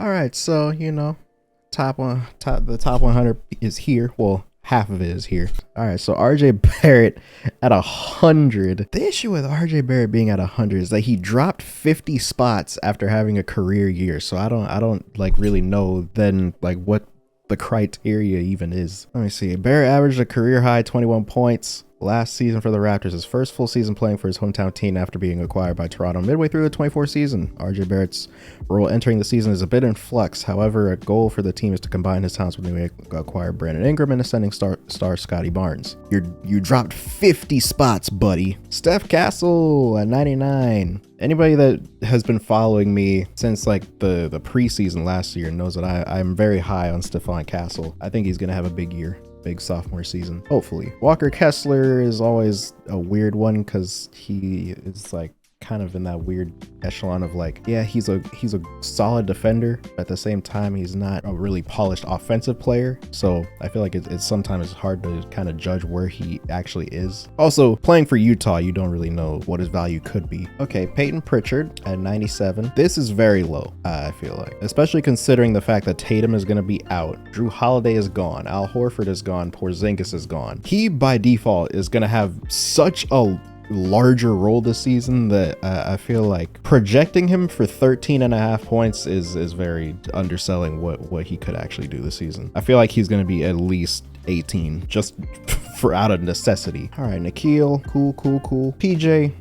All right, so the top 100 is here. Well, half of it is here. All right, so RJ Barrett at 100. The issue with RJ Barrett being at 100 is that he dropped 50 spots after having a career year. So I don't like really know then like what the criteria even is. Let me see. Barrett averaged a career high 21 points last season for the Raptors, his first full season playing for his hometown team after being acquired by Toronto midway through the 24 season. RJ Barrett's role entering the season is a bit in flux. However, a goal for the team is to combine his talents with newly acquired Brandon Ingram and ascending star Scotty Barnes. You dropped 50 spots, buddy. Steph Castle at 99. Anybody that has been following me since like the preseason last year knows that I'm very high on Stephon Castle. I think he's gonna have a big year. Big sophomore season, hopefully. Walker Kessler is always a weird one because he is like kind of in that weird echelon of like, yeah, he's a solid defender, but at the same time he's not a really polished offensive player. So I feel like it's sometimes hard to kind of judge where he actually is. Also, playing for Utah, you don't really know what his value could be. Okay, Peyton Pritchard at 97. This is very low, I feel like, especially considering the fact that Tatum is going to be out, Drew Holiday is gone, Al Horford is gone, Porzingis is gone. He by default is going to have such a larger role this season that I feel like projecting him for 13.5 points is very underselling what he could actually do this season. I feel like he's going to be at least 18 just for out of necessity. All right, Nikhil, cool. PJ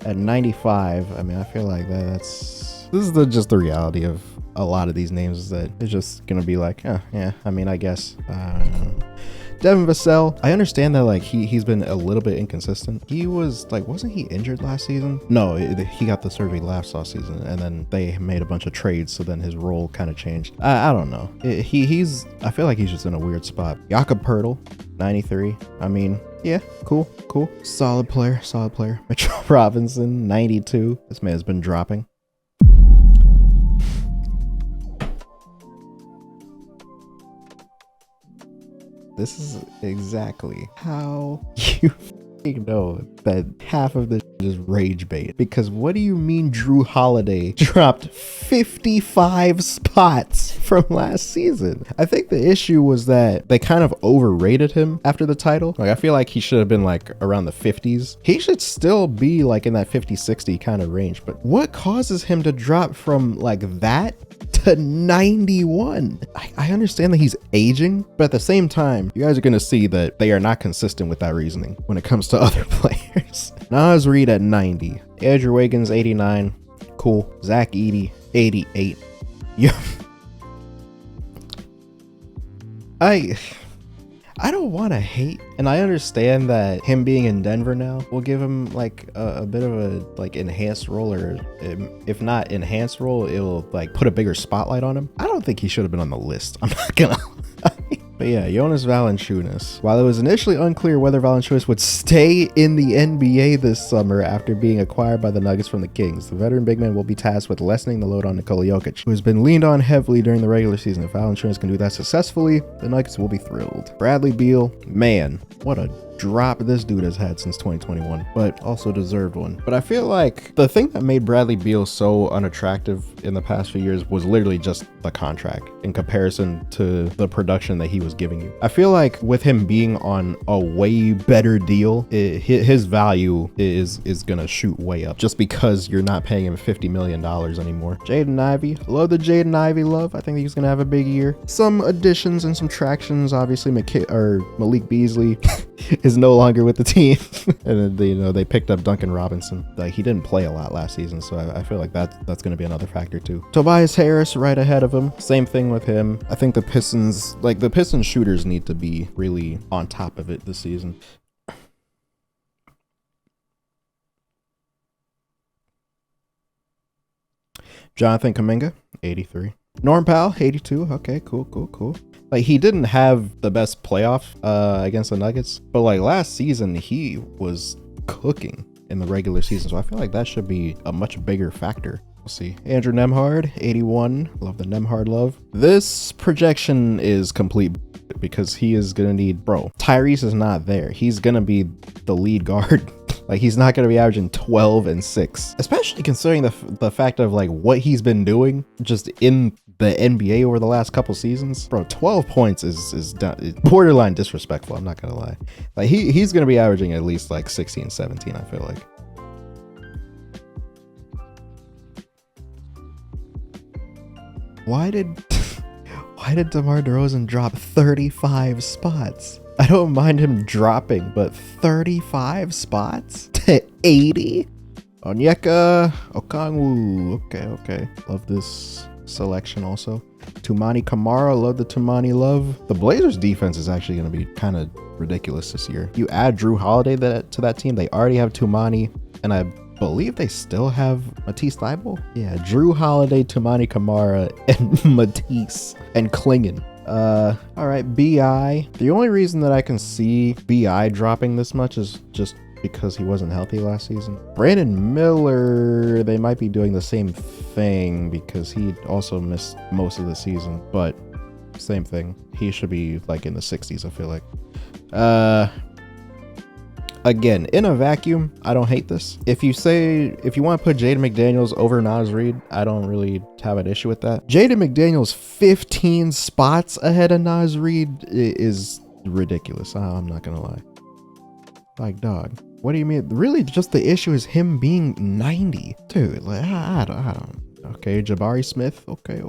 at 95. I mean, I feel like this is just the reality of a lot of these names, is that it's just gonna be like, yeah, I mean, I guess. Devin Vassell, I understand that like he's been a little bit inconsistent. He was like, wasn't he injured last season? No, he got the surgery last off season, and then they made a bunch of trades, so then his role kind of changed. I don't know. I feel like he's just in a weird spot. Jakob Poeltl, 93. I mean, yeah, cool. Solid player. Mitchell Robinson, 92. This man has been dropping. This is exactly how you know that half of this is rage bait. Because what do you mean Drew Holiday dropped 55 spots from last season? I think the issue was that they kind of overrated him after the title. Like, I feel like he should have been like around the 50s. He should still be like in that 50-60 kind of range. But what causes him to drop from like that to 91? I understand that he's aging, but at the same time, you guys are going to see that they are not consistent with that reasoning when it comes to other players. Nas Reed at 90. Andrew Wiggins, 89. Cool. Zach Edey, 88. Yeah. I don't want to hate, and I understand that him being in Denver now will give him like a bit of a like enhanced role, or if not enhanced role, it will like put a bigger spotlight on him. I don't think he should have been on the list. I'm not gonna lie. But yeah, Jonas Valanciunas. While it was initially unclear whether Valanciunas would stay in the NBA this summer after being acquired by the Nuggets from the Kings, the veteran big man will be tasked with lessening the load on Nikola Jokic, who has been leaned on heavily during the regular season. If Valanciunas can do that successfully, the Nuggets will be thrilled. Bradley Beal, man, what a drop this dude has had since 2021, but also deserved one. But I feel like the thing that made Bradley Beal so unattractive in the past few years was literally just the contract in comparison to the production that he was giving you. I feel like with him being on a way better deal, his value is gonna shoot way up just because you're not paying him $50 million anymore. Jaden Ivey, love the Jaden Ivey love. I think he's gonna have a big year. Some additions and subtractions. Obviously, Malik Beasley is no longer with the team. And then they picked up Duncan Robinson. Like, he didn't play a lot last season, so I feel like that's going to be another factor too. Tobias Harris right ahead of him. Same thing with him. I think the Pistons shooters need to be really on top of it this season. Jonathan Kuminga, 83. Norm Powell, 82. Okay, cool. Like, he didn't have the best playoff against the Nuggets, but like last season, he was cooking in the regular season. So I feel like that should be a much bigger factor. We'll see. Andrew Nembhard, 81. Love the Nembhard love. This projection is complete because he is going to need, Tyrese is not there. He's going to be the lead guard. Like, he's not going to be averaging 12 and 6, especially considering the fact of like what he's been doing just in the NBA over the last couple seasons, bro, 12 points is borderline disrespectful. I'm not gonna lie. Like he's gonna be averaging at least like 16, 17, I feel like. Why did DeMar DeRozan drop 35 spots? I don't mind him dropping, but 35 spots to 80? Onyeka Okongwu. Okay. Love this selection also. Tumani Kamara. Love the Tumani love. The Blazers defense is actually going to be kind of ridiculous this year. You add Drew Holiday to that team. They already have Tumani, and I believe they still have Matisse Thybulle. Yeah, Drew Holiday, Tumani Kamara, and Matisse and Klingon. All right, BI. The only reason that I can see BI dropping this much is just because he wasn't healthy last season. Brandon Miller, they might be doing the same thing because he also missed most of the season, but same thing. He should be like in the 60s, I feel like. Again, in a vacuum, I don't hate this. If you want to put Jaden McDaniels over Naz Reid, I don't really have an issue with that. Jaden McDaniels 15 spots ahead of Naz Reid is ridiculous. I'm not gonna lie. Like, dog, what do you mean? Really, just the issue is him being 90. Dude, like, I don't. Okay, Jabari Smith. Okay.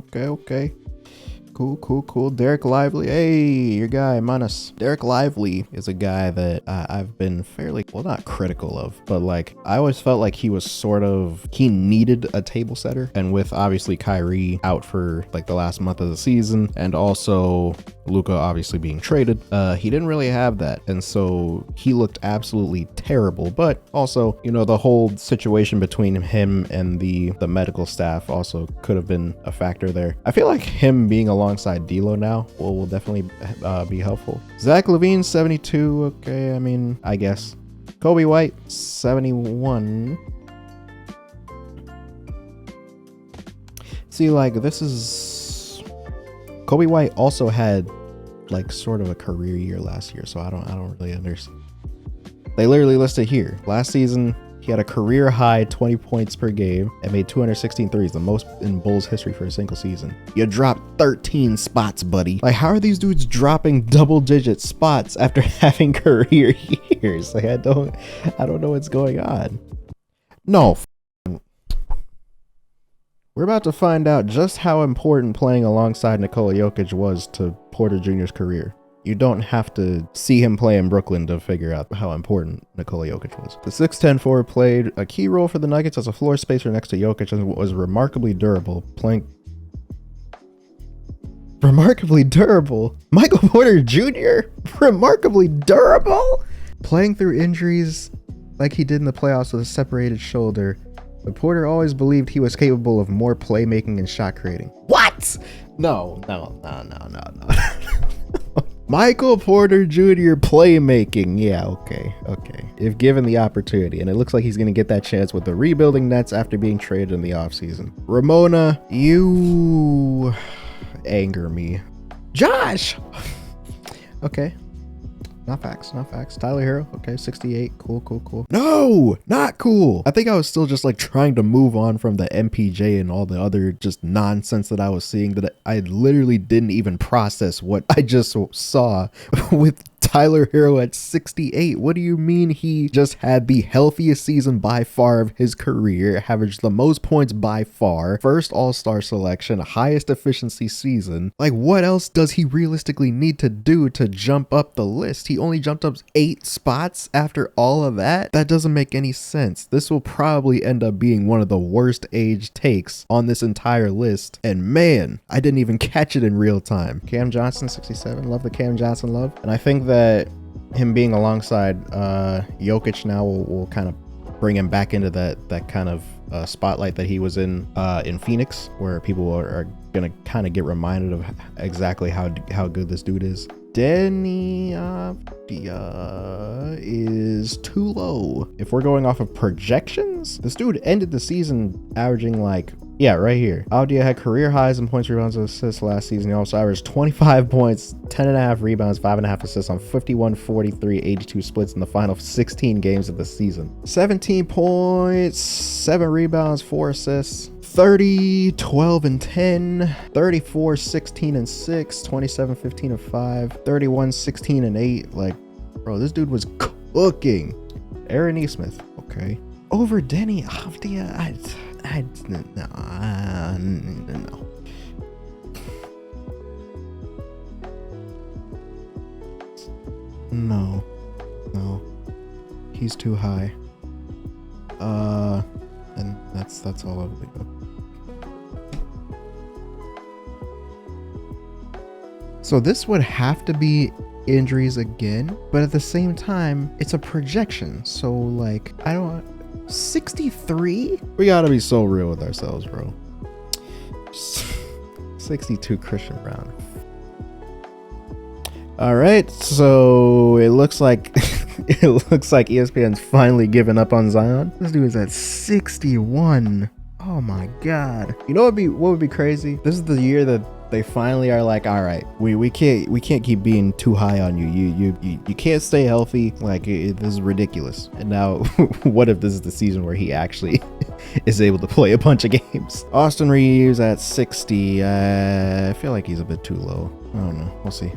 Cool. Derek Lively. Hey, your guy, Manas. Derek Lively is a guy that I've been fairly, well, not critical of, but like, I always felt like he needed a table setter. And with obviously Kyrie out for like the last month of the season, and also Luka obviously being traded, he didn't really have that. And so he looked absolutely terrible. But also, you know, the whole situation between him and the medical staff also could have been a factor there. I feel like him being alongside D'Lo now will definitely be helpful. Zach LaVine 72. Okay, I mean, I guess. Kobe White 71. See, like, this is Kobe White also had like sort of a career year last year, so I don't really understand. They literally listed here last season he had a career high 20 points per game and made 216 threes, the most in Bulls history for a single season. You dropped 13 spots, buddy. Like, how are these dudes dropping double-digit spots after having career years? Like, I don't know what's going on. No. We're about to find out just how important playing alongside Nikola Jokic was to Porter Jr.'s career. You don't have to see him play in Brooklyn to figure out how important Nikola Jokic was. The 6'10" forward played a key role for the Nuggets as a floor spacer next to Jokic and was remarkably durable, Remarkably durable? Michael Porter Jr.? Remarkably durable? Playing through injuries like he did in the playoffs with a separated shoulder, but Porter always believed he was capable of more playmaking and shot creating. What? No. Michael Porter Jr. playmaking. Yeah, okay. If given the opportunity, and it looks like he's going to get that chance with the rebuilding Nets after being traded in the offseason. Ramona, you anger me. Josh! Okay. Not facts. Tyler Hero, okay, 68. Cool. No, not cool. I think I was still just like trying to move on from the MPJ and all the other just nonsense that I was seeing that I literally didn't even process what I just saw with Tyler Hero at 68. What do you mean he just had the healthiest season by far of his career, averaged the most points by far, first all-star selection, highest efficiency season? Like, what else does he realistically need to do to jump up the list? He only jumped up 8 spots after all of that? That doesn't make any sense. This will probably end up being one of the worst age takes on this entire list. And man, I didn't even catch it in real time. Cam Johnson, 67. Love the Cam Johnson love. And I think that him being alongside Jokic now will kind of bring him back into that kind of spotlight that he was in Phoenix, where people are gonna kind of get reminded of exactly how good this dude is. Denny is too low. If we're going off of projections, this dude ended the season averaging like, yeah, right here. Avdia had career highs in points, rebounds, and assists last season. He also averaged 25 points, 10.5 rebounds, 5.5 assists on 51, 43, 82 splits in the final 16 games of the season. 17 points, 7 rebounds, 4 assists, 30, 12 and 10, 34, 16 and 6, 27, 15 and 5, 31, 16 and 8. Like, bro, this dude was cooking. Aaron Nesmith, okay. Over Denny Avdia, no. No. He's too high. And that's all I'll leave up. So this would have to be injuries again, but at the same time, it's a projection. So like, 63? We gotta be so real with ourselves, bro. 62 Christian Brown. All right, so it looks like ESPN's finally given up on Zion. This dude is at 61. Oh my God. You know what would be crazy? This is the year that they finally are like, all right, we can't keep being too high on you. You can't stay healthy. Like this is ridiculous. And now, what if this is the season where he actually is able to play a bunch of games? Austin Reeves at 60. I feel like he's a bit too low. I don't know. We'll see.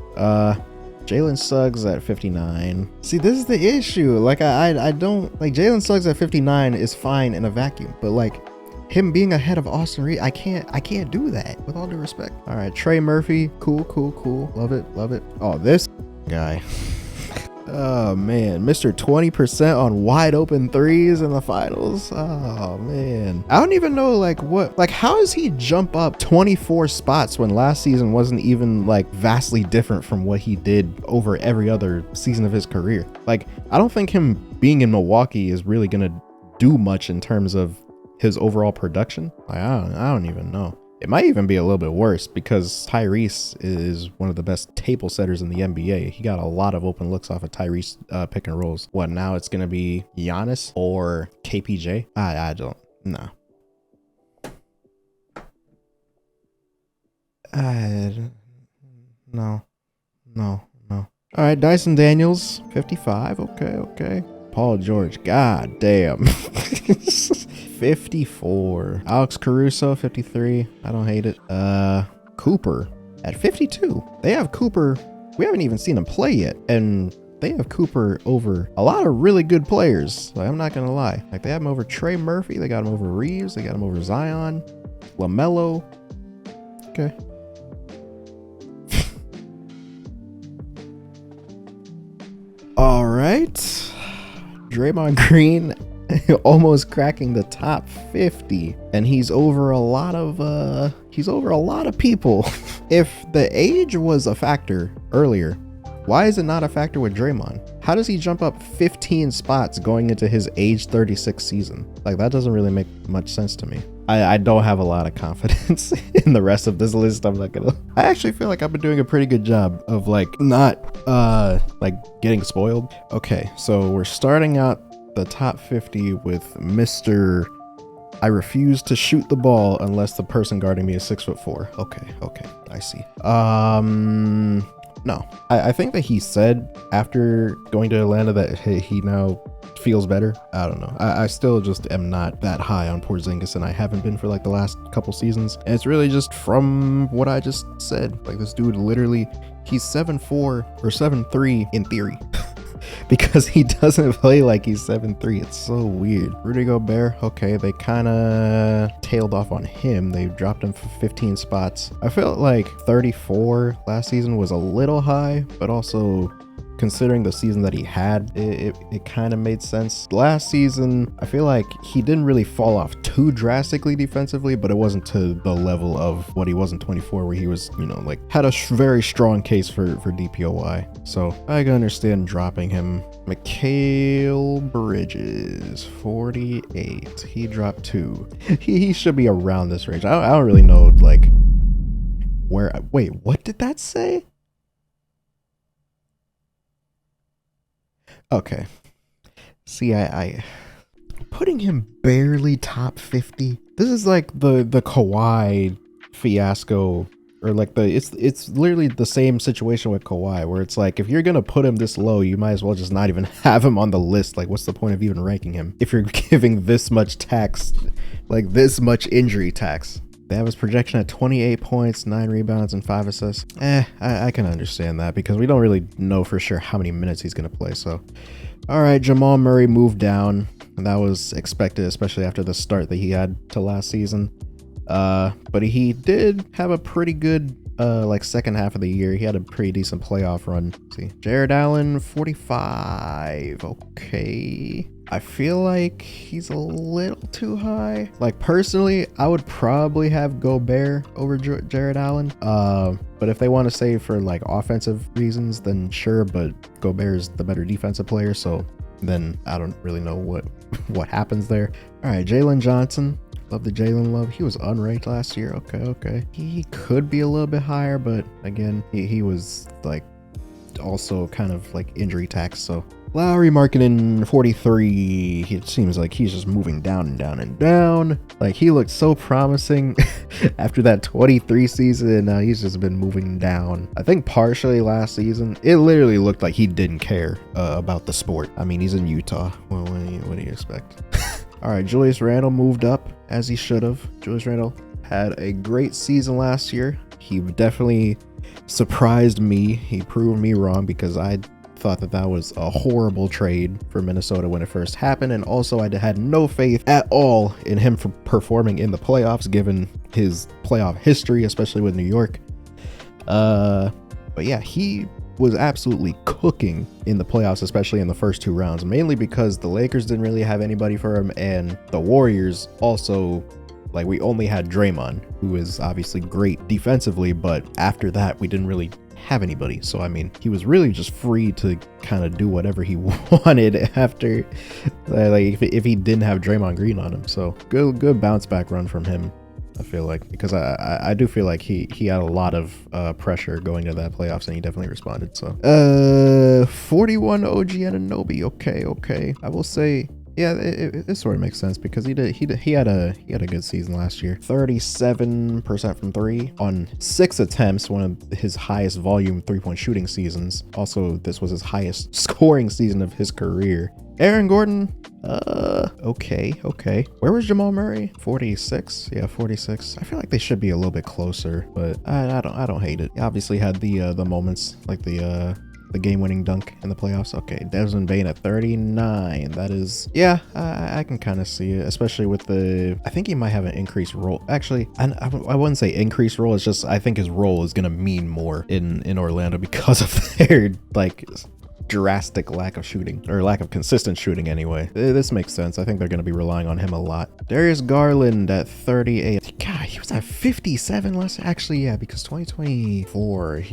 Jalen Suggs at 59. See, this is the issue. Like I don't like Jalen Suggs at 59 is fine in a vacuum, but like him being ahead of Austin Reeves, I can't do that, with all due respect. All right, Trey Murphy, cool. Love it. Oh, this guy. Oh man, Mr. 20% on wide open threes in the finals. Oh man, I don't even know how does he jump up 24 spots when last season wasn't even like vastly different from what he did over every other season of his career. Like, I don't think him being in Milwaukee is really gonna do much in terms of his overall production. Like, I don't even know. It might even be a little bit worse because Tyrese is one of the best table setters in the NBA. He got a lot of open looks off of Tyrese pick and rolls. What, now it's going to be Giannis or KPJ? I don't know. No. All right, Dyson Daniels, 55. Okay. Paul George, god damn. 54. Alex Caruso, 53. I don't hate it. Cooper at 52. They have Cooper. We haven't even seen him play yet, and they have Cooper over a lot of really good players. Like, I'm not gonna lie. Like, they have him over Trey Murphy. They got him over Reeves. They got him over Zion, LaMelo. Okay. All right. Draymond Green almost cracking the top 50, and he's over a lot of people. If the age was a factor earlier, why is it not a factor with Draymond? How does he jump up 15 spots going into his age 36 season? Like, that doesn't really make much sense to me. I don't have a lot of confidence in the rest of this list. I'm not gonna. I actually feel like I've been doing a pretty good job of like not like getting spoiled. Okay, so we're starting out the top 50 with Mr. I refuse to shoot the ball unless the person guarding me is 6'4". Okay, I see. No, I think that he said after going to Atlanta that he now feels better. I don't know. I still just am not that high on Porzingis, and I haven't been for like the last couple seasons. And it's really just from what I just said. Like, this dude literally, he's 7'4" or 7'3" in theory. Because he doesn't play like he's 7'3". It's so weird. Rudy Gobert, okay, they kind of tailed off on him. They dropped him for 15 spots. I felt like 34 last season was a little high, but also considering the season that he had, it kind of made sense. Last season, I feel like he didn't really fall off too drastically defensively, but it wasn't to the level of what he was in 24, where he was, you know, like had a very strong case for DPOY. So I can understand dropping him. Mikal Bridges, 48. He dropped 2. He should be around this range. I don't really know, like, where. Wait, what did that say? Okay. See, I putting him barely top 50. This is like the Kawhi fiasco, or like it's literally the same situation with Kawhi, where it's like, if you're gonna put him this low, you might as well just not even have him on the list. Like, what's the point of even ranking him if you're giving this much tax? like this much injury tax. They have his projection at 28 points, 9 rebounds, and 5 assists. I can understand that because we don't really know for sure how many minutes he's going to play. So, all right, Jamal Murray moved down. And that was expected, especially after the start that he had to last season. But he did have a pretty good like second half of the year. He had a pretty decent playoff run. Let's see, Jared Allen, 45. Okay. I feel like he's a little too high. Like personally, I would probably have Gobert over Jared Allen. But if they want to say for like offensive reasons, then sure. But Gobert's the better defensive player, so then I don't really know what happens there. All right, Jalen Johnson. Love the Jalen love. He was unranked last year. Okay. He could be a little bit higher, but again, he was like also kind of like injury tax. So Lowry Markkanen, 43. It seems like he's just moving down and down and down. Like he looked so promising after that 23 season, and now he's just been moving down. I think partially last season, it literally looked like he didn't care about the sport. I mean, he's in Utah. Well, what do you expect? All right, Julius Randle moved up as he should have. Julius Randle had a great season last year. He definitely surprised me. He proved me wrong because I thought that was a horrible trade for Minnesota when it first happened, and also I had no faith at all in him for performing in the playoffs given his playoff history, especially with New York. But yeah, he was absolutely cooking in the playoffs, especially in the first 2 rounds, mainly because the Lakers didn't really have anybody for him, and the Warriors also, like, we only had Draymond, who is obviously great defensively, but after that we didn't really have anybody. So I mean, he was really just free to kind of do whatever he wanted after, like, if he didn't have Draymond Green on him. So good bounce back run from him, I feel like, because I do feel like he had a lot of pressure going to that playoffs, and he definitely responded. So 41 OG Anunoby. Okay. I will say, yeah, it sort of makes sense because he had a good season last year. 37% from 3 on 6 attempts, one of his highest volume 3-point shooting seasons. Also, this was his highest scoring season of his career. Aaron Gordon, okay. Where was Jamal Murray? 46. Yeah, 46. I feel like they should be a little bit closer, but I don't hate it. He obviously had the moments like the game-winning dunk in the playoffs. Okay, Desmond Bane at 39. That is, yeah, I can kind of see it, especially with I think he might have an increased role. Actually, I wouldn't say increased role. It's just I think his role is gonna mean more in Orlando because of their like drastic lack of shooting, or lack of consistent shooting anyway. This makes sense. I think they're going to be relying on him a lot. Darius Garland at 38. God, he was at 57 last. Actually, yeah, because 2024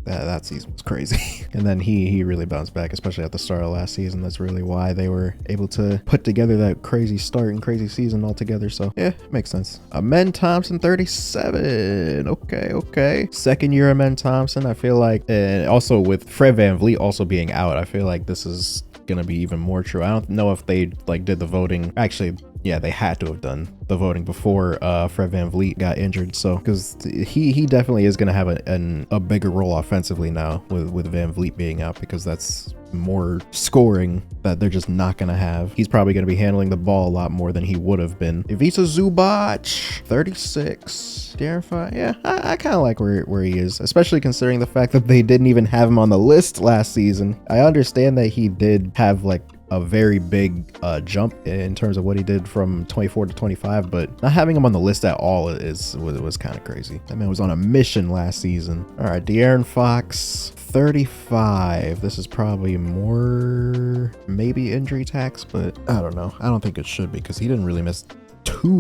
that season was crazy. And then he really bounced back, especially at the start of last season. That's really why they were able to put together that crazy start and crazy season all together. So yeah, makes sense. Amen Thompson, 37. Okay. Second year Amen Thompson. I feel like, and also with Fred VanVleet also being out, I feel like this is gonna be even more true. I don't know if they like did the voting. Actually, yeah, they had to have done the voting before Fred VanVleet got injured. So, because he definitely is going to have a bigger role offensively now with VanVleet being out, because that's more scoring that they're just not going to have. He's probably going to be handling the ball a lot more than he would have been. Ivica Zubac, 36. De'Aaron Fox, yeah, I kind of like where he is, especially considering the fact that they didn't even have him on the list last season. I understand that he did have like a very big jump in terms of what he did from 24 to 25, but not having him on the list at all was kind of crazy. That man was on a mission last season. All right, De'Aaron Fox, 35. This is probably more maybe injury tax, but I don't know. I don't think it should be because he didn't really miss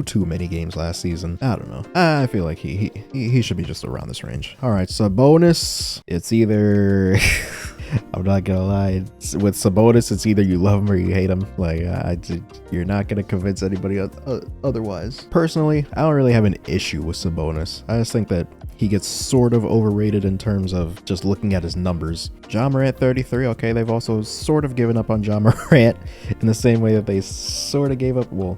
too many games last season. I don't know. I feel like he should be just around this range. All right, Sabonis. It's either I'm not gonna lie, with Sabonis, it's either you love him or you hate him. Like, you're not gonna convince anybody otherwise. Personally, I don't really have an issue with Sabonis. I just think that he gets sort of overrated in terms of just looking at his numbers. Ja Morant, 33. Okay, they've also sort of given up on Ja Morant in the same way that they sort of gave up, well,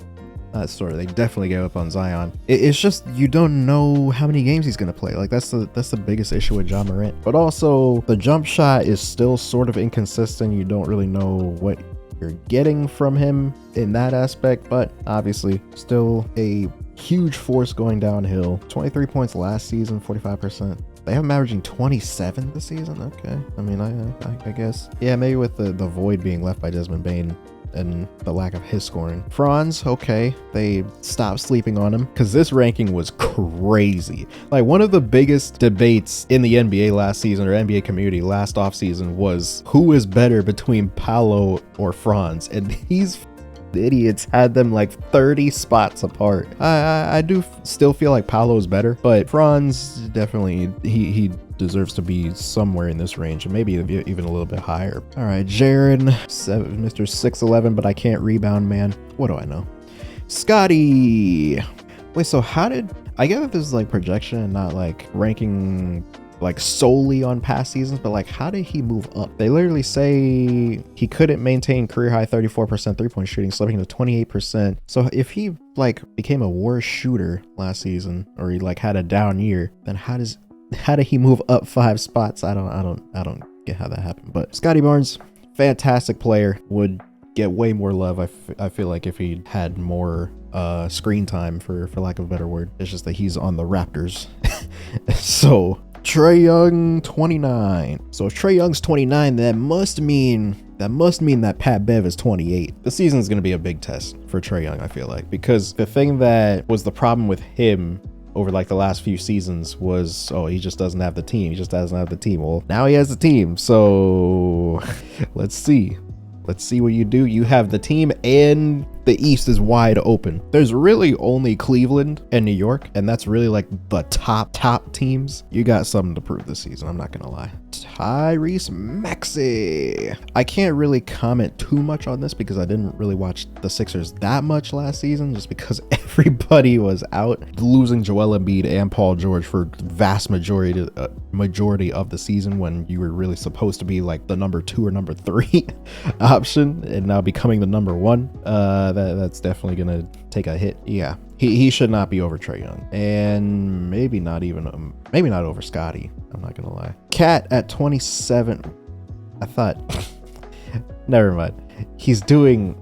not sort of, they definitely gave up on Zion. It's just you don't know how many games he's gonna play. Like that's the biggest issue with Ja Morant. But also the jump shot is still sort of inconsistent. You don't really know what you're getting from him in that aspect, but obviously still a huge force going downhill. 23 points last season, 45%. They have him averaging 27 this season. Okay, I mean, I guess, yeah, maybe with the void being left by Desmond Bane and the lack of his scoring. Franz, okay, they stopped sleeping on him because this ranking was crazy. Like, one of the biggest debates in the NBA last season, or NBA community last offseason, was who is better between Paolo or Franz, and these idiots had them like 30 spots apart. I do still feel like Paolo is better, but Franz definitely, he deserves to be somewhere in this range, and maybe even a little bit higher. All right, Jaren, Mr. 6'11", but I can't rebound, man. What do I know? Scotty. Wait, so how did, I get that this is like projection and not like ranking like solely on past seasons, but like, how did he move up? They literally say he couldn't maintain career high 34% 3-point shooting, slipping to 28%. So if he like became a worse shooter last season, or he like had a down year, then how did he move up 5 spots? I don't get how that happened. But Scotty Barnes, fantastic player, would get way more love. I feel like if he had more screen time, for lack of a better word. It's just that he's on the Raptors. So Trae Young 29. So if Trae Young's 29, that must mean that Pat Bev is 28. The season is going to be a big test for Trae Young, I feel like, because the thing that was the problem with him over like the last few seasons was, oh, he just doesn't have the team. He just doesn't have the team. Well, now he has the team. So let's see what you do. You have the team, and the East is wide open. There's really only Cleveland and New York, and that's really like the top teams. You got something to prove this season, I'm not gonna lie. Tyrese Maxey. I can't really comment too much on this because I didn't really watch the Sixers that much last season, just because everybody was out, losing Joel Embiid and Paul George for the vast majority of the season, when you were really supposed to be like the number 2 or number 3 option, and now becoming the number 1. That's definitely gonna take a hit. Yeah, he should not be over Trae Young, and maybe not over Scotty. I'm not gonna lie. Cat at 27. I thought, never mind. He's doing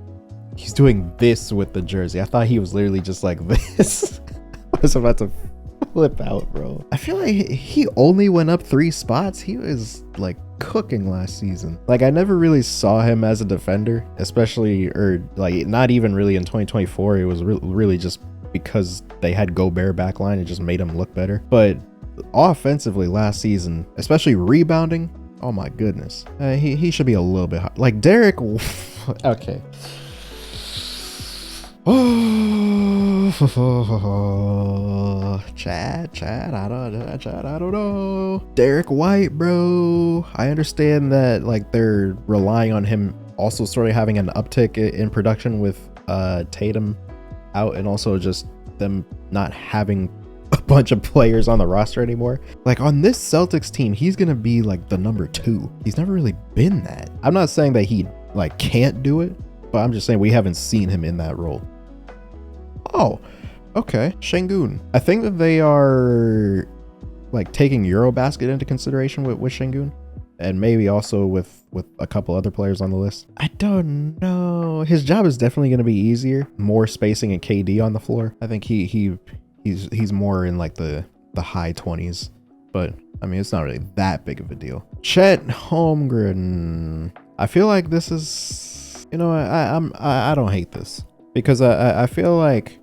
this with the jersey. I thought he was literally just like this. I was about to flip out, bro. I feel like he only went up 3 spots. He was like cooking last season. Like, I never really saw him as a defender, especially, or like not even really in 2024. It was really just because they had Gobert backline. It just made him look better. But offensively last season, especially rebounding, oh my goodness, he should be a little bit hot. Like Derek. Okay. Chad, I don't know. Derek White, bro. I understand that like they're relying on him also sort of having an uptick in production with Tatum out, and also just them not having a bunch of players on the roster anymore. Like, on this Celtics team, he's gonna be like the number 2. He's never really been that. I'm not saying that he like can't do it, but I'm just saying we haven't seen him in that role. Oh, okay. Şengün. I think that they are like taking Eurobasket into consideration with Şengün, and maybe also with a couple other players on the list. I don't know. His job is definitely going to be easier. More spacing and KD on the floor. I think he's more in like the high 20s, but I mean, it's not really that big of a deal. Chet Holmgren. I feel like this is, you know, I don't hate this, because I feel like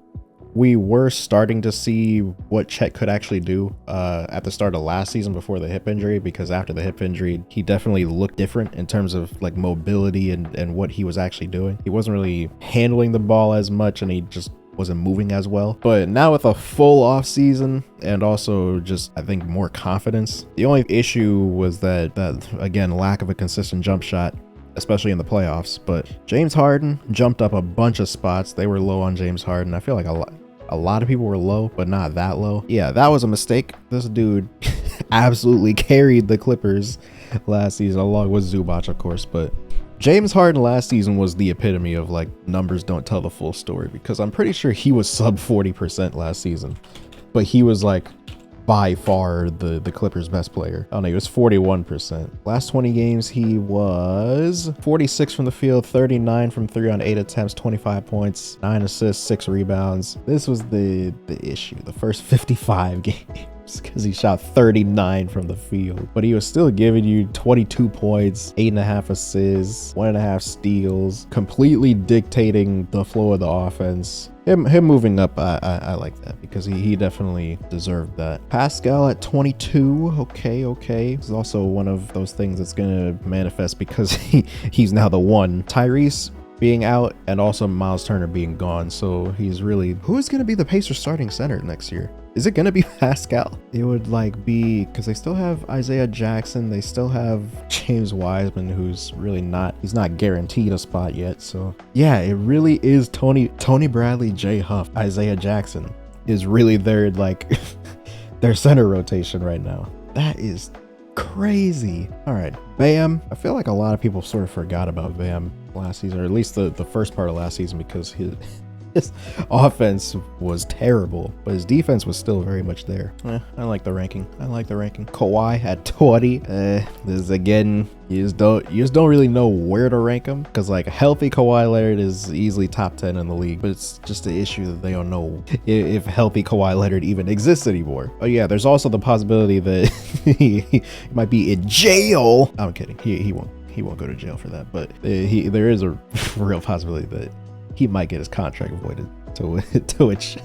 we were starting to see what Chet could actually do at the start of last season before the hip injury, because after the hip injury, he definitely looked different in terms of like mobility and what he was actually doing. He wasn't really handling the ball as much, and he just wasn't moving as well. But now with a full off season, and also just, I think, more confidence, the only issue was that again, lack of a consistent jump shot, especially in the playoffs. But James Harden jumped up a bunch of spots. They were low on James Harden. I feel like a lot of people were low, but not that low. Yeah, that was a mistake. This dude absolutely carried the Clippers last season, along with Zubac, of course. But James Harden last season was the epitome of like, numbers don't tell the full story, because I'm pretty sure he was sub 40% last season, but he was like by far the Clippers' best player. I don't know, he was 41%. Last 20 games, he was 46 from the field, 39 from 3 on 8 attempts, 25 points, 9 assists, 6 rebounds. This was the issue, the first 55 games. Because he shot 39 from the field, but he was still giving you 22 points, 8.5 assists, 1.5 steals, completely dictating the flow of the offense. Him moving up, I like that because he definitely deserved that. Pascal at 22, okay. It's also one of those things that's gonna manifest because he's now the one. Tyrese being out and also Miles Turner being gone, so he's really, who is gonna be the Pacers starting center next year? Is it gonna be Pascal? It would like be, because they still have Isaiah Jackson, they still have James Wiseman, who's really not, he's not guaranteed a spot yet. So yeah, it really is Tony Bradley, Jay Huff, Isaiah Jackson is really their like their center rotation right now. That is crazy. All right, Bam. I feel like a lot of people sort of forgot about Bam last season, or at least the first part of last season, because his offense was terrible, but his defense was still very much there. I like the ranking. Kawhi at 20. This is, again, you just don't really know where to rank him, because like healthy Kawhi Leonard is easily top 10 in the league, but it's just the issue that they don't know if healthy Kawhi Leonard even exists anymore. Oh yeah, there's also the possibility that he might be in jail. I'm kidding. He won't go to jail for that, but there is a real possibility that he might get his contract voided, to which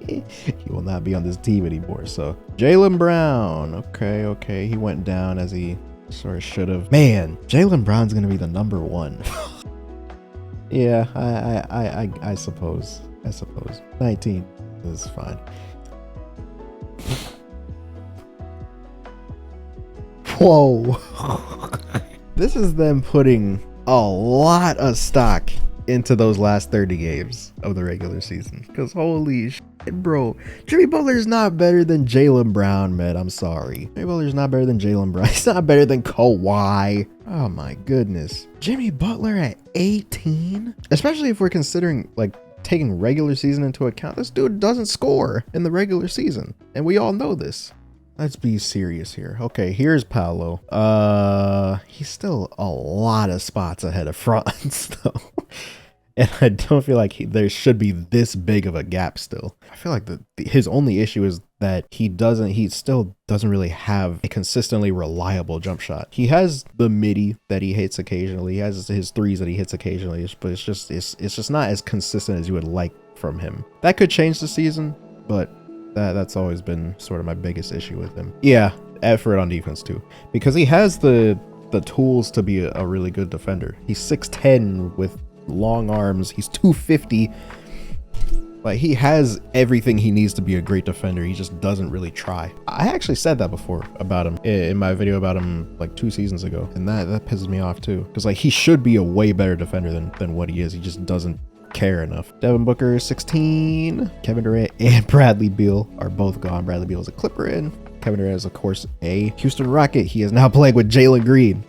he will not be on this team anymore. So Jaylen Brown, okay, he went down as he sort of should have. Man, Jaylen Brown's gonna be the number one. Yeah, I suppose 19 is fine. Whoa. This is them putting a lot of stock into those last 30 games of the regular season, because holy shit, bro, Jimmy Butler's not better than Jaylen Brown, man. I'm sorry, Jimmy Butler's not better than Jaylen Brown. He's not better than Kawhi. Oh my goodness, Jimmy Butler at 18, especially if we're considering like taking regular season into account. This dude doesn't score in the regular season, and we all know this. Let's be serious here. Okay, here's Paolo. He's still a lot of spots ahead of Franz though. And I don't feel like there should be this big of a gap still. I feel like his only issue is that he still doesn't really have a consistently reliable jump shot. He has the midi that he hits occasionally. He has his threes that he hits occasionally, but it's just not as consistent as you would like from him. That could change the season, but that's always been sort of my biggest issue with him. Yeah, effort on defense too, because he has the tools to be a really good defender. He's 6'10" with long arms. He's 250. Like, he has everything he needs to be a great defender. He just doesn't really try. I actually said that before about him in my video about him like 2 seasons ago, and that pisses me off too, because like he should be a way better defender than what he is. He just doesn't care enough. Devin Booker 16. Kevin Durant and Bradley Beal are both gone. Bradley Beal is a Clipper, and Kevin Durant is of course a Houston Rocket. He is now playing with Jalen Green.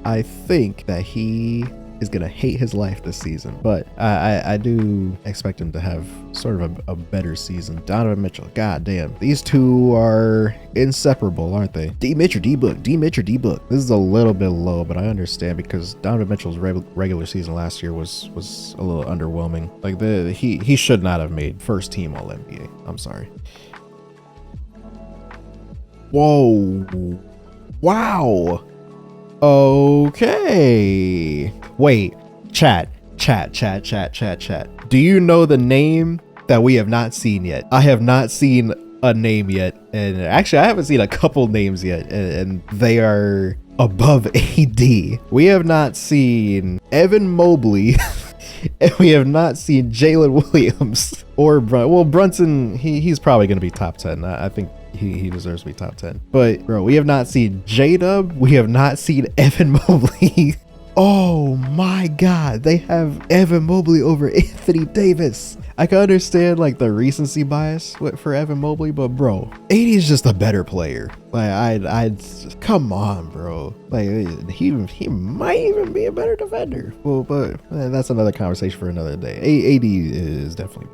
I think that he is gonna hate his life this season, but I do expect him to have sort of a better season. Donovan Mitchell, god damn, these two are inseparable, aren't they? D Mitch or D Book. This is a little bit low, but I understand, because Donovan Mitchell's regular season last year was a little underwhelming. Like he should not have made first team All NBA. I'm sorry. Whoa, wow. Okay. Wait, chat. Do you know the name that we have not seen yet? I have not seen a name yet. And actually, I haven't seen a couple names yet. And they are above AD. We have not seen Evan Mobley. And we have not seen Jalen Williams or Brunson. He's probably going to be top 10. I think he deserves to be top 10. But bro, we have not seen J-Dub. We have not seen Evan Mobley. Oh my god, they have Evan Mobley over Anthony Davis. I can understand like the recency bias for Evan Mobley, but bro, AD is just a better player. Like I'd come on, bro. Like he might even be a better defender. Well, but that's another conversation for another day. AD is definitely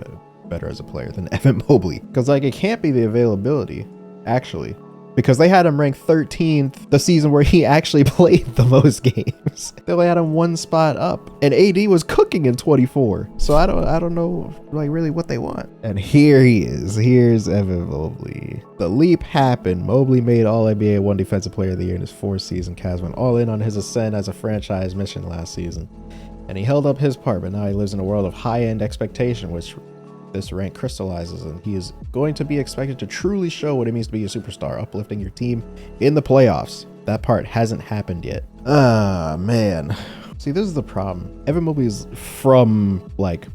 better as a player than Evan Mobley, because like it can't be the availability. actually, because they had him ranked 13th the season where he actually played the most games. They only had him one spot up, and AD was cooking in 24. So I don't know like really what they want. And here he is. Here's Evan Mobley. The leap happened. Mobley made All-NBA 1 Defensive Player of the Year in his 4th season. Cavs went all in on his ascent as a franchise mission last season, and he held up his part. But now he lives in a world of high-end expectation, which this rank crystallizes, and he is going to be expected to truly show what it means to be a superstar, uplifting your team in the playoffs. That part hasn't happened yet. Man. See, this is the problem. Evan Mobley is from like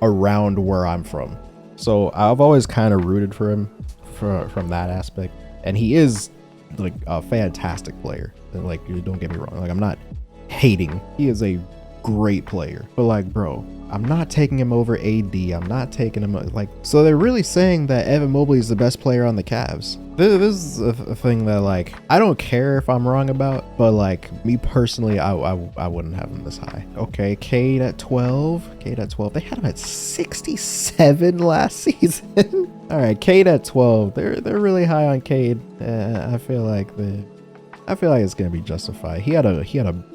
around where I'm from, so I've always kind of rooted for him from that aspect, and he is like a fantastic player. And like, don't get me wrong, like I'm not hating. He is a great player, but like, bro, I'm not taking him over AD. I'm not taking him like, so they're really saying that Evan Mobley is the best player on the Cavs. This is a thing that like, I don't care if I'm wrong about, but like me personally, I wouldn't have him this high. Okay, Cade at 12. Cade at 12. They had him at 67 last season. All right, Cade at 12. They're really high on Cade. I feel like it's gonna be justified. He had a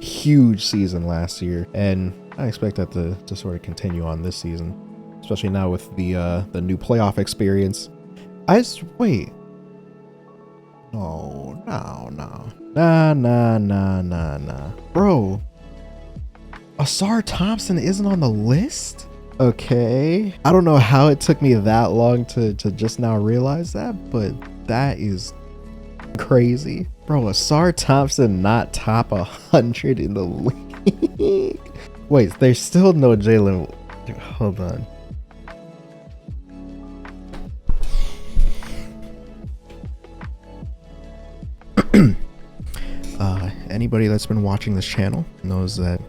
huge season last year, and I expect that to sort of continue on this season, especially now with the new playoff experience. Wait. No. Nah. Bro, Asar Thompson isn't on the list? Okay. I don't know how it took me that long to just now realize that, but that is crazy. Bro, Asar Thompson not top 100 in the league. Wait, there's still no Jalen. Hold on. Anybody that's been watching this channel knows that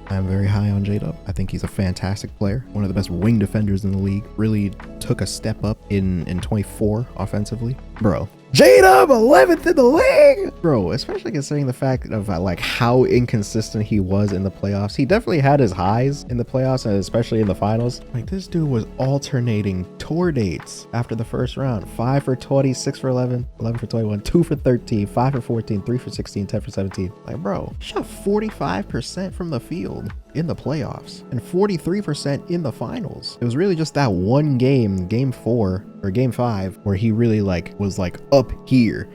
I'm very high on J-Dub. I think he's a fantastic player. One of the best wing defenders in the league. Really took a step up in 24 offensively. Bro, J-Dub 11th in the league, bro, especially considering the fact of like how inconsistent he was in the playoffs. He definitely had his highs in the playoffs, and especially in the finals. Like, this dude was alternating tour dates after the first round. 5 for 20, 6 for 11, 11 for 21, 2 for 13, 5 for 14, 3 for 16, 10 for 17. Like, bro, he shot 45% from the field in the playoffs and 43% in the finals. It was really just that one game, game 4 or game 5, where he really like was like up here.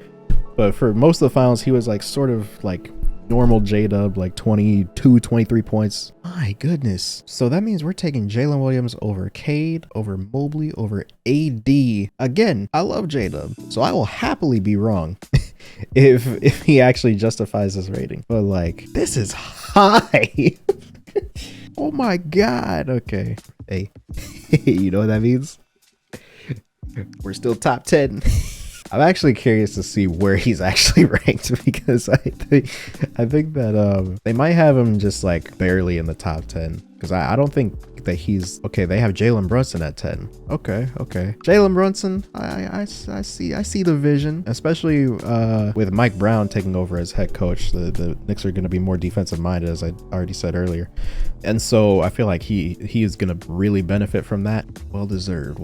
But for most of the finals, he was like sort of like normal J-Dub, like 22, 23 points. My goodness. So that means we're taking Jalen Williams over Cade, over Mobley, over AD. Again, I love J-Dub, so I will happily be wrong if he actually justifies this rating. But like, this is high. Oh my god. Okay. Hey, you know what that means? We're still top 10. I'm actually curious to see where he's actually ranked, because I think that they might have him just like barely in the top 10, because I don't think that he's okay. They have Jalen Brunson at 10. Okay. Jalen Brunson, I see the vision, especially with Mike Brown taking over as head coach. The Knicks are going to be more defensive minded, as I already said earlier, and so I feel like he is going to really benefit from that. Well deserved.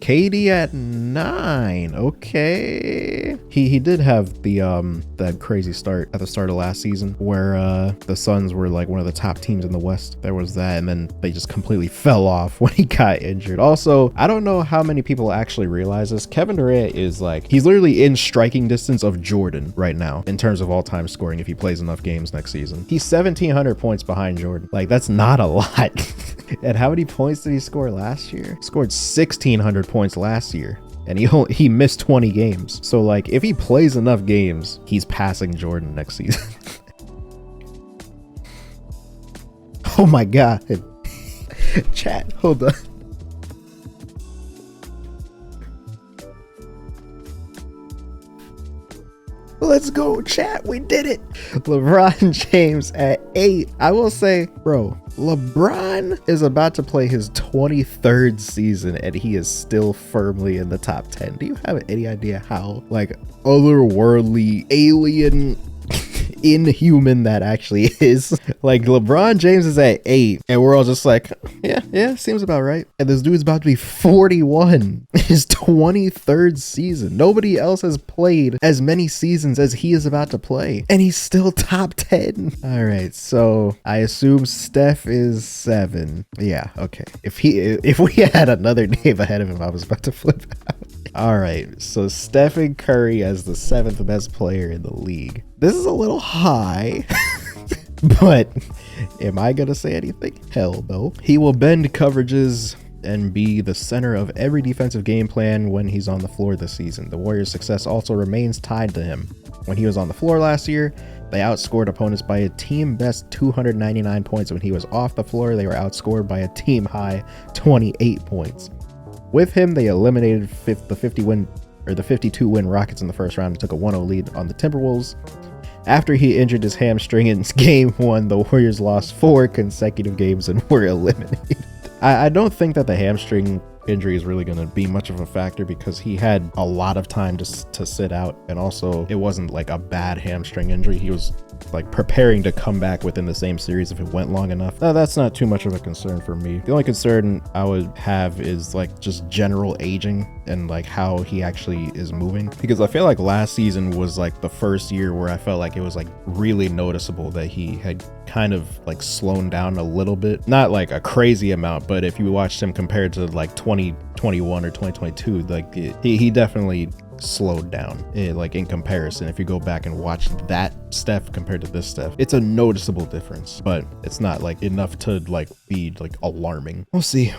KD at 9. Okay, he did have the that crazy start at the start of last season where the Suns were like one of the top teams in the West. There was that, and then they just completely fell off when he got injured. Also, I don't know how many people actually realize this. Kevin Durant is like, he's literally in striking distance of Jordan right now in terms of all-time scoring if he plays enough games next season. He's 1,700 points behind Jordan. Like, that's not a lot. And how many points did he score last year? Scored 1,600 points last year, and he missed 20 games. So like, if he plays enough games, he's passing Jordan next season. Oh my god. Chat, hold on. Let's go, chat. We did it. LeBron James at 8. I will say, bro, LeBron is about to play his 23rd season and he is still firmly in the top 10. Do you have any idea how like otherworldly alien inhuman that actually is. Like LeBron James is at 8 and we're all just like, yeah, seems about right. And this dude's about to be 41, his 23rd season. Nobody else has played as many seasons as he is about to play, and he's still top 10. All right, so I assume Steph is 7. Yeah, okay. If we had another name ahead of him, I was about to flip out. All right, so Stephen Curry as the 7th best player in the league. This is a little high, but am I gonna say anything? Hell no. He will bend coverages and be the center of every defensive game plan when he's on the floor this season. The Warriors' success also remains tied to him. When he was on the floor last year, they outscored opponents by a team best 299 points. When he was off the floor, they were outscored by a team high 28 points. With him, they eliminated the 52 win Rockets in the first round and took a 1-0 lead on the Timberwolves. After he injured his hamstring in game 1, the Warriors lost 4 consecutive games and were eliminated. I don't think that the hamstring injury is really going to be much of a factor because he had a lot of time to sit out, and also it wasn't like a bad hamstring injury. He was like preparing to come back within the same series if it went long enough. That's not too much of a concern for me. The only concern I would have is like just general aging and like how he actually is moving, because I feel like last season was like the first year where I felt like it was like really noticeable that he had kind of like slowed down a little bit, not like a crazy amount, but if you watched him compared to like 2021 or 2022, like he definitely slowed down like in comparison. If you go back and watch that Steph compared to this Steph, it's a noticeable difference, but it's not like enough to like be like alarming. We'll see.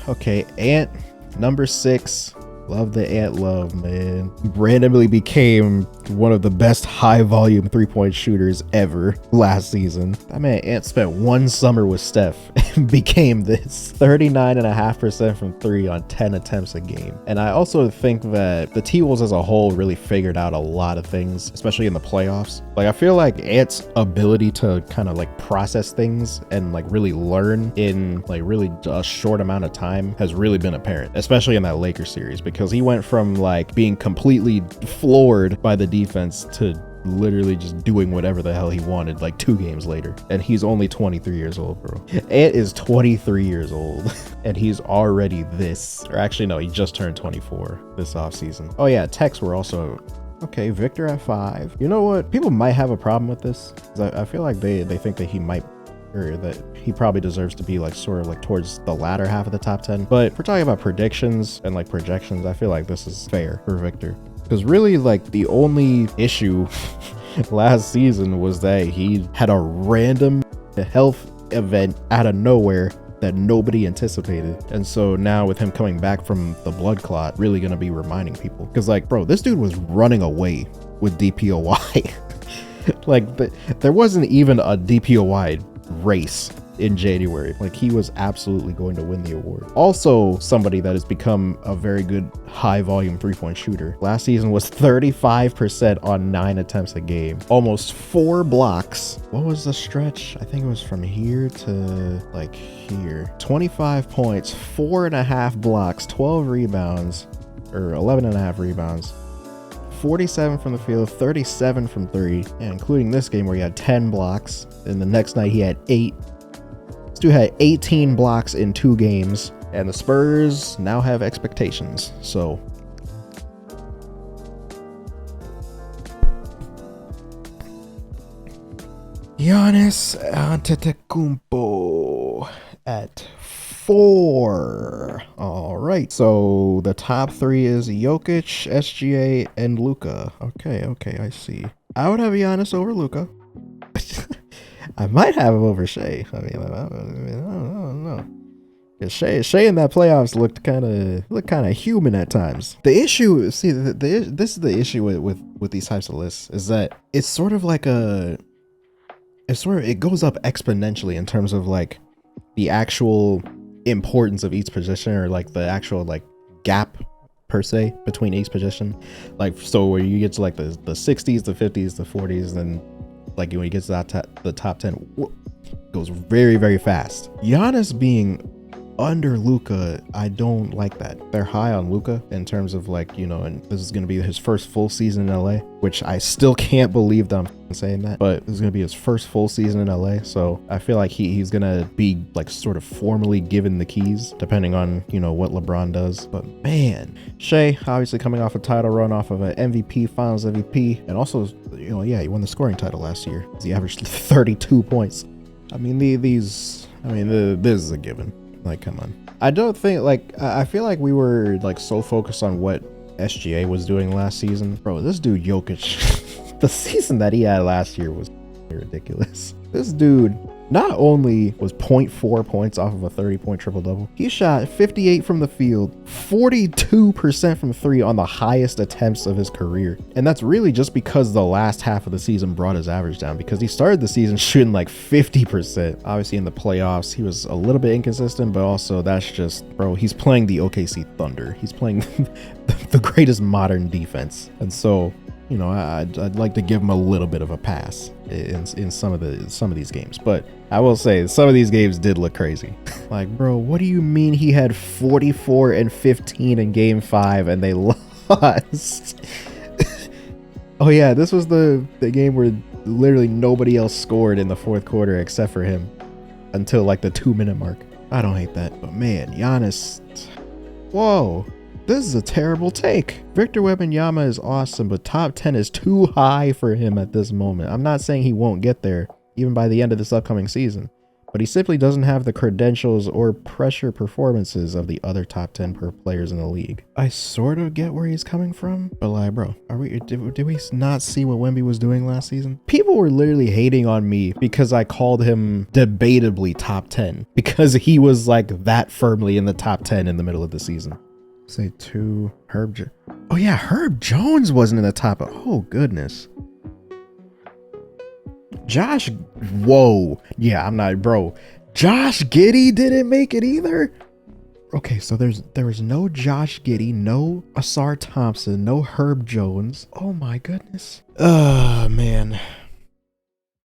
Okay, Ant number 6. Love the Ant love, man. Randomly became one of the best high volume 3-point shooters ever last season. That man Ant spent one summer with Steph and became this. 39.5% from 3 on 10 attempts a game. And I also think that the T-Wolves as a whole really figured out a lot of things, especially in the playoffs. Like I feel like Ant's ability to kind of like process things and like really learn in like really a short amount of time has really been apparent, especially in that Lakers series, because he went from like being completely floored by the defense to literally just doing whatever the hell he wanted like 2 games later. And he's only 23 years old, bro. Ant is 23 years old and he's already this, or actually no, he just turned 24 this offseason. Oh yeah, Techs were also okay. Victor at 5. You know what, people might have a problem with this, I feel like they think that he might, or that he probably deserves to be like sort of like towards the latter half of the top 10. But if we're talking about predictions and like projections, I feel like this is fair for Victor, because really like the only issue last season was that he had a random health event out of nowhere that nobody anticipated. And so now with him coming back from the blood clot, really gonna be reminding people, because like, bro, this dude was running away with DPOY. Like there wasn't even a DPOY race in January. Like he was absolutely going to win the award. Also, somebody that has become a very good high volume 3-point shooter. Last season was 35% on 9 attempts a game, almost 4 blocks. What was the stretch? I think it was from here to like here. 25 points, 4.5 blocks, 12 rebounds, or 11.5 rebounds. 47 from the field, 37 from 3, and including this game where he had 10 blocks, and the next night he had 8. This dude had 18 blocks in 2 games, and the Spurs now have expectations, so. Giannis Antetokounmpo at 4. All right, so the top 3 is Jokic, SGA, and Luka. Okay, I see. I would have Giannis over Luka. I might have him over Shea. I don't know. Shea in that playoffs looked kind of human at times. The issue, see, this is the issue with these types of lists, is that it's sort of like it goes up exponentially in terms of like the actual importance of each position, or like the actual like gap per se between each position. Like, so where you get to like the 60s, the 50s, the 40s, then like when you get to the top 10, goes very, very fast. Giannis being under Luka, I don't like that. They're high on Luka in terms of like, you know, and this is going to be his first full season in LA, which I still can't believe that I'm saying that, but this is going to be his first full season in LA. So I feel like he's going to be like sort of formally given the keys depending on, you know, what LeBron does. But man, Shea obviously coming off a title run off of an MVP, finals MVP, and also, you know, yeah, he won the scoring title last year. He averaged 32 points. I mean, this is a given. Like, come on. I don't think, like, I feel like we were, like, so focused on what SGA was doing last season. Bro, this dude, Jokic, the season that he had last year was ridiculous. This dude not only was 0.4 points off of a 30-point triple-double, he shot 58 from the field, 42% from three on the highest attempts of his career. And that's really just because the last half of the season brought his average down, because he started the season shooting like 50%. Obviously in the playoffs, he was a little bit inconsistent, but also that's just, bro, he's playing the OKC Thunder. He's playing the greatest modern defense. And so, you know, I'd like to give him a little bit of a pass in some of these games, but I will say some of these games did look crazy. Like, bro, what do you mean he had 44 and 15 in game 5 and they lost? Oh yeah, this was the game where literally nobody else scored in the fourth quarter except for him until like the 2-minute mark. I don't hate that, but man, Giannis, whoa. This is a terrible take. Victor Wembanyama is awesome, but top 10 is too high for him at this moment. I'm not saying he won't get there, even by the end of this upcoming season, but he simply doesn't have the credentials or pressure performances of the other top 10 players in the league. I sort of get where he's coming from, but like, bro, did we not see what Wemby was doing last season? People were literally hating on me because I called him debatably top 10, because he was like that firmly in the top 10 in the middle of the season. Say 2, oh yeah, Herb Jones wasn't in the top. Oh goodness. Whoa. Yeah, I'm not, bro. Josh Giddey didn't make it either. Okay, so there was no Josh Giddey, no Asar Thompson, no Herb Jones. Oh my goodness. Man.